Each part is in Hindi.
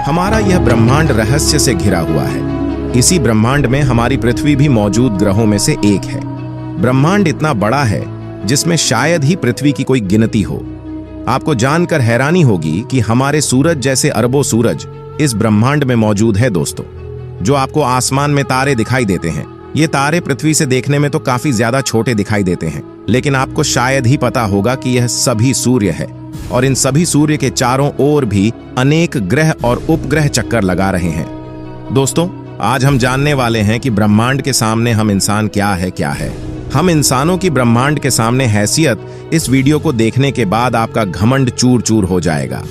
हमारा यह ब्रह्मांड रहस्य से घिरा हुआ है। इसी ब्रह्मांड में हमारी पृथ्वी भी मौजूद ग्रहों में से एक है। ब्रह्मांड इतना बड़ा है जिसमें शायद ही पृथ्वी की कोई गिनती हो। आपको जानकर हैरानी होगी कि हमारे सूरज जैसे अरबों सूरज इस ब्रह्मांड में मौजूद है दोस्तों। जो आपको आसमान में तारे दिखाई देते हैं, ये तारे पृथ्वी से देखने में तो काफी ज्यादा छोटे दिखाई देते हैं, लेकिन आपको शायद ही पता होगा कि यह सभी सूर्य है और इन सभी सूर्य के चारों ओर भी अनेक ग्रह और उपग्रह चक्कर लगा रहे हैं। दोस्तों, आज हम जानने वाले हैं कि ब्रह्मांड के सामने हम इंसान क्या है। हम इंसानों की ब्रह्मांड के सामने हैसियत इस वीडियो को देखने के बाद आपका घमंड चूर चूर हो जाएगा।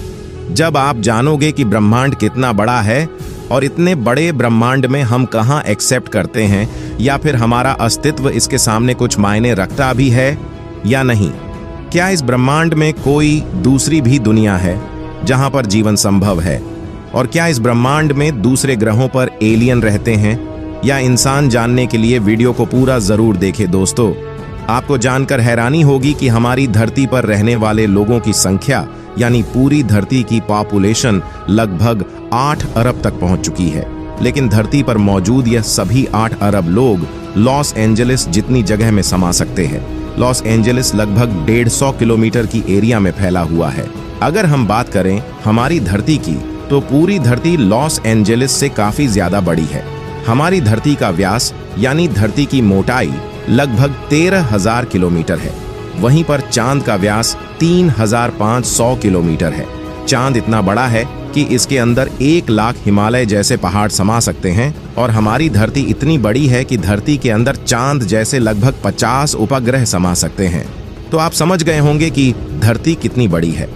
जब आप जानोगे कि ब्रह्मांड कितना बड़ा है और इतने बड़े ब्रह्मांड में हम कहां एक्सेप्ट करते हैं, या फिर हमारा अस्तित्व इसके सामने कुछ मायने रखता भी है या नहीं। क्या इस ब्रह्मांड में कोई दूसरी भी दुनिया है जहां पर जीवन संभव है, और क्या इस ब्रह्मांड में दूसरे ग्रहों पर एलियन रहते हैं या इंसान? जानने के लिए वीडियो को पूरा जरूर देखें दोस्तों। आपको जानकर हैरानी होगी कि हमारी धरती पर रहने वाले लोगों की संख्या यानी पूरी धरती की पॉपुलेशन लगभग 8 अरब तक पहुंच चुकी है, लेकिन धरती पर मौजूद यह सभी 8 अरब लोग लॉस एंजलिस जितनी जगह में समा सकते हैं। लॉस एंजलिस लगभग 150 किलोमीटर की एरिया में फैला हुआ है। अगर हम बात करें हमारी धरती की, तो पूरी धरती लॉस एंजलिस से काफी ज्यादा बड़ी है। हमारी धरती का व्यास यानी धरती की मोटाई लगभग 13,000 किलोमीटर है। वहीं पर चांद का व्यास 3,500 किलोमीटर है। चांद इतना बड़ा है कि इसके अंदर 1 लाख हिमालय जैसे पहाड़ समा सकते हैं, और हमारी धरती इतनी बड़ी है कि धरती के अंदर चांद जैसे लगभग 50 उपग्रह समा सकते हैं। तो आप समझ गए होंगे कि धरती कितनी बड़ी है।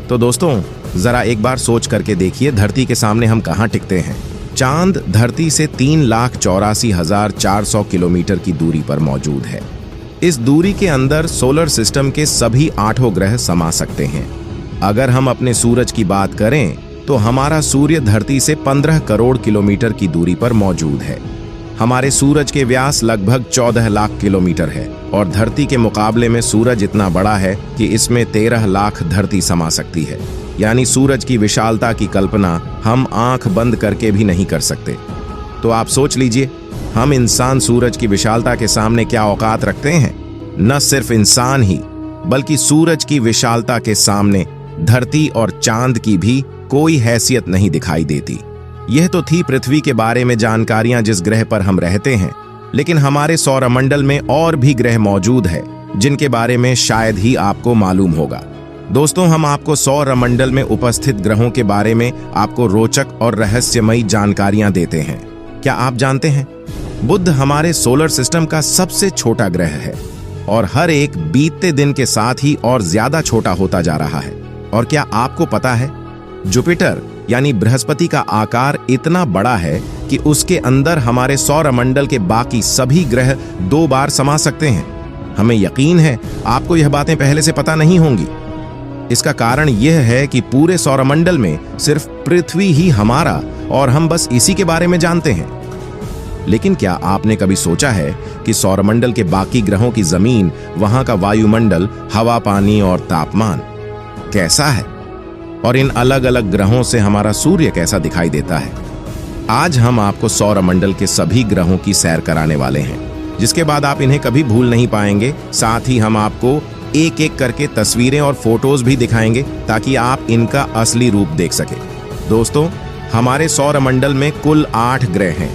तो दोस्तों, जरा एक बार सोच करके देखिए, धरती के सामने हम कहाँ टिकते हैं। चांद धरती से 3,84,400 किलोमीटर की दूरी पर मौजूद है। इस दूरी के अंदर सोलर सिस्टम के सभी 8 ग्रह समा सकते हैं। अगर हम अपने सूरज की बात करें तो हमारा सूर्य धरती से 15 करोड़ किलोमीटर की दूरी पर मौजूद है। हमारे सूरज के व्यास लगभग 14 लाख किलोमीटर है, और धरती के मुकाबले में सूरज इतना बड़ा है कि इसमें 13 लाख धरती समा सकती है। यानी सूरज की विशालता की कल्पना हम आंख बंद करके भी नहीं कर सकते। तो आप सोच लीजिए, हम इंसान सूरज की विशालता के सामने क्या औकात रखते हैं। न सिर्फ इंसान ही, बल्कि सूरज की विशालता के सामने धरती और चांद की भी कोई हैसियत नहीं दिखाई देती। यह तो थी पृथ्वी के बारे में जानकारियां जिस ग्रह पर हम रहते हैं, लेकिन हमारे सौरमंडल में और भी ग्रह मौजूद है जिनके बारे में शायद ही आपको मालूम होगा। दोस्तों, हम आपको सौरमंडल में उपस्थित ग्रहों के बारे में आपको रोचक और रहस्यमयी जानकारियां देते हैं। क्या आप जानते हैं, बुध हमारे सोलर सिस्टम का सबसे छोटा ग्रह है, और हर एक बीतते दिन के साथ ही और ज्यादा छोटा होता जा रहा है। और क्या आपको पता है, जुपिटर यानी बृहस्पति का आकार इतना बड़ा है कि उसके अंदर हमारे सौरमंडल के बाकी सभी ग्रह 2 बार समा सकते हैं। हमें यकीन है आपको यह बातें पहले से पता नहीं होंगी। इसका कारण यह है कि पूरे सौरमंडल में सिर्फ पृथ्वी ही हमारा, और हम बस इसी के बारे में जानते हैं। लेकिन क्या आपने कभी सोचा है कि सौरमंडल के बाकी ग्रहों की जमीन, वहां का वायुमंडल, हवा, पानी और तापमान कैसा है, और इन अलग अलग ग्रहों से हमारा सूर्य कैसा दिखाई देता है? आज हम आपको सौरमंडल के सभी ग्रहों की सैर कराने वाले हैं, जिसके बाद आप इन्हें कभी भूल नहीं पाएंगे। साथ ही हम आपको एक एक करके तस्वीरें और फोटोज भी दिखाएंगे ताकि आप इनका असली रूप देख सके। दोस्तों, हमारे सौरमंडल में कुल 8 ग्रह हैं,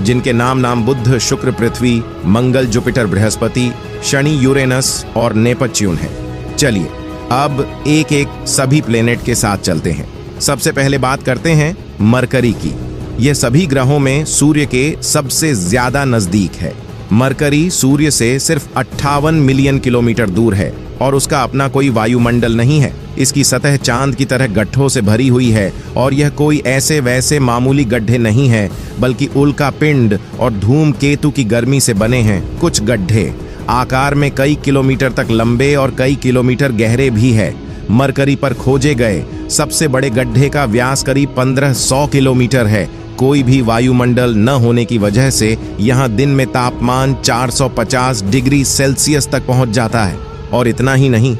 जिनके नाम बुध, शुक्र, पृथ्वी, मंगल, जुपिटर, बृहस्पति, शनि, यूरेनस और नेपच्यून है। चलिए अब एक एक सभी प्लेनेट के साथ चलते हैं। सबसे पहले बात करते हैं मरकरी की। यह सभी ग्रहों में सूर्य के सबसे ज्यादा नजदीक है। मरकरी सूर्य से सिर्फ 58 मिलियन किलोमीटर दूर है, और उसका अपना कोई वायुमंडल नहीं है। इसकी सतह चांद की तरह गड्ढों से भरी हुई है, और यह कोई ऐसे वैसे मामूली गड्ढे नहीं है, बल्कि उल्का पिंड और धूमकेतु की गर्मी से बने हैं। कुछ गड्ढे आकार में कई किलोमीटर तक लंबे और कई किलोमीटर गहरे भी है। मरकरी पर खोजे गए सबसे बड़े गड्ढे का व्यास करीब 1500 किलोमीटर है। कोई भी वायुमंडल न होने की वजह से यहाँ दिन में तापमान 450 डिग्री सेल्सियस तक पहुंच जाता है। और इतना ही नहीं,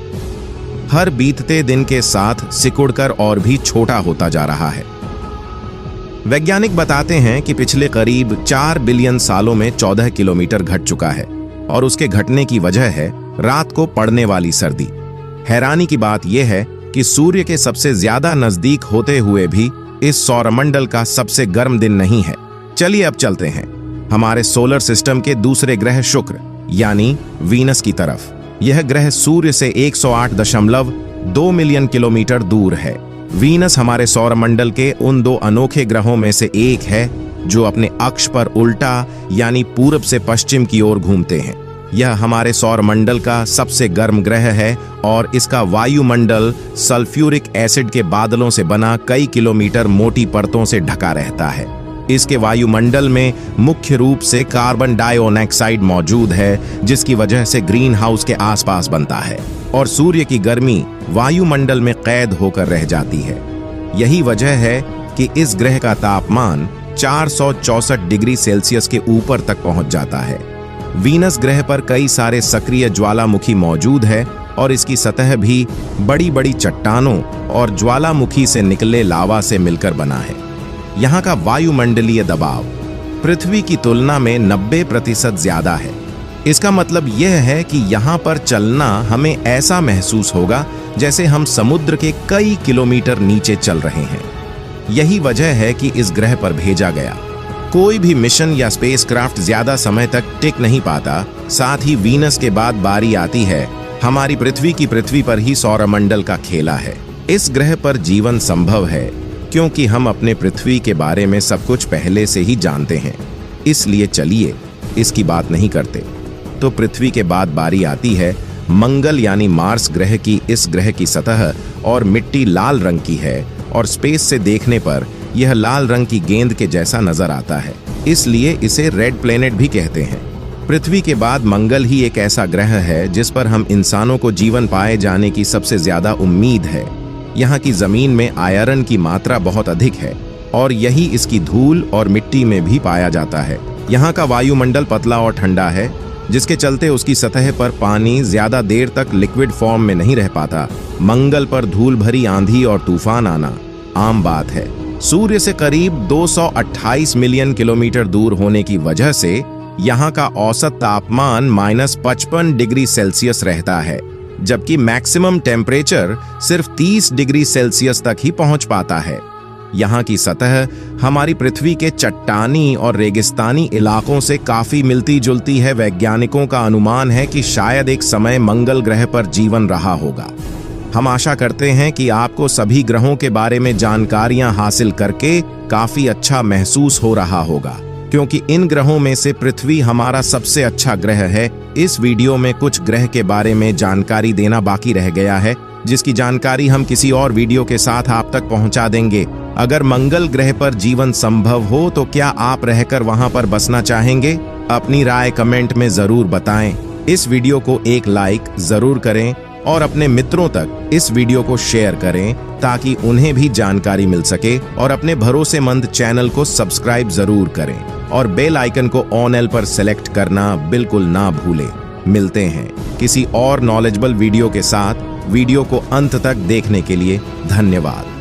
हर बीतते दिन के साथ सिकुड़कर और भी छोटा होता जा रहा है। वैज्ञानिक बताते हैं कि पिछले करीब 4 बिलियन सालों में 14 किलोमीटर घट चुका है और उसके घटने की वजह है रात को पड़ने वाली सर्दी। हैरानी की बात यह है कि सूर्य के सबसे ज्यादा नजदीक होते हुए भी इस सौरमंडल का सबसे गर्म दिन नहीं है। चलिए अब चलते हैं हमारे सोलर सिस्टम के दूसरे ग्रह शुक्र यानी वीनस की तरफ। यह ग्रह सूर्य से 108.2 मिलियन किलोमीटर दूर है। वीनस हमारे सौरमंडल के उन 2 अनोखे ग्रहों में से एक है जो अपने अक्ष पर उल्टा यानी पूरब से पश्चिम की ओर घूमते हैं। यह हमारे सौरमंडल का सबसे गर्म ग्रह है और इसका वायुमंडल सल्फ्यूरिक एसिड के बादलों से बना कई किलोमीटर मोटी परतों से ढका रहता है। इसके वायुमंडल में मुख्य रूप से कार्बन डाइऑक्साइड मौजूद है, जिसकी वजह से ग्रीन हाउस के आसपास बनता है और सूर्य की गर्मी वायुमंडल में कैद होकर रह जाती है। यही वजह है कि इस ग्रह का तापमान 464 डिग्री सेल्सियस के ऊपर तक पहुंच जाता है। वीनस ग्रह पर कई सारे सक्रिय ज्वालामुखी मौजूद है और इसकी सतह भी बड़ी बड़ी चट्टानों और ज्वालामुखी से निकले लावा से मिलकर बना है। यहाँ का वायुमंडलीय दबाव पृथ्वी की तुलना में 90% ज्यादा है। इसका मतलब यह है कि यहाँ पर चलना हमें ऐसा महसूस होगा जैसे हम समुद्र के कई किलोमीटर नीचे चल रहे हैं। यही वजह है कि इस ग्रह पर भेजा गया कोई भी मिशन या स्पेसक्राफ्ट ज्यादा समय तक टिक नहीं पाता। साथ ही वीनस के बाद बारी आती है हमारी पृथ्वी की। पृथ्वी पर ही सौरमंडल का खेला है। इस ग्रह पर जीवन संभव है क्योंकि हम अपने पृथ्वी के बारे में सब कुछ पहले से ही जानते हैं, इसलिए चलिए इसकी बात नहीं करते। तो पृथ्वी के बाद बारी आती है मंगल यानी मार्स ग्रह की। इस ग्रह की सतह और मिट्टी लाल रंग की है और स्पेस से देखने पर यह लाल रंग की गेंद के जैसा नजर आता है, इसलिए इसे रेड प्लेनेट भी कहते हैं। पृथ्वी के बाद मंगल ही एक ऐसा ग्रह है जिस पर हम इंसानों को जीवन पाए जाने की सबसे ज्यादा उम्मीद है। यहाँ की जमीन में आयरन की मात्रा बहुत अधिक है और यही इसकी धूल और मिट्टी में भी पाया जाता है। यहाँ का वायुमंडल पतला और ठंडा है, जिसके चलते उसकी सतह पर पानी ज्यादा देर तक लिक्विड फॉर्म में नहीं रह पाता। मंगल पर धूल भरी आंधी और तूफान आना आम बात है। सूर्य से करीब 228 मिलियन किलोमीटर दूर होने की वजह से यहाँ का औसत तापमान -55 डिग्री सेल्सियस रहता है, जबकि मैक्सिमम टेम्परेचर सिर्फ 30 डिग्री सेल्सियस तक ही पहुंच पाता है। यहाँ की सतह हमारी पृथ्वी के चट्टानी और रेगिस्तानी इलाकों से काफी मिलती जुलती है। वैज्ञानिकों का अनुमान है कि शायद एक समय मंगल ग्रह पर जीवन रहा होगा। हम आशा करते हैं कि आपको सभी ग्रहों के बारे में जानकारियां हासिल करके काफी अच्छा महसूस हो रहा होगा, क्योंकि इन ग्रहों में से पृथ्वी हमारा सबसे अच्छा ग्रह है। इस वीडियो में कुछ ग्रह के बारे में जानकारी देना बाकी रह गया है, जिसकी जानकारी हम किसी और वीडियो के साथ आप तक पहुंचा देंगे। अगर मंगल ग्रह पर जीवन संभव हो तो क्या आप रहकर वहां पर बसना चाहेंगे? अपनी राय कमेंट में जरूर बताएं। इस वीडियो को एक लाइक जरूर करें और अपने मित्रों तक इस वीडियो को शेयर करें ताकि उन्हें भी जानकारी मिल सके, और अपने भरोसेमंद चैनल को सब्सक्राइब जरूर करें और बेल आइकन को ऑल पर सेलेक्ट करना बिल्कुल ना भूलें। मिलते हैं किसी और नॉलेजेबल वीडियो के साथ। वीडियो को अंत तक देखने के लिए धन्यवाद।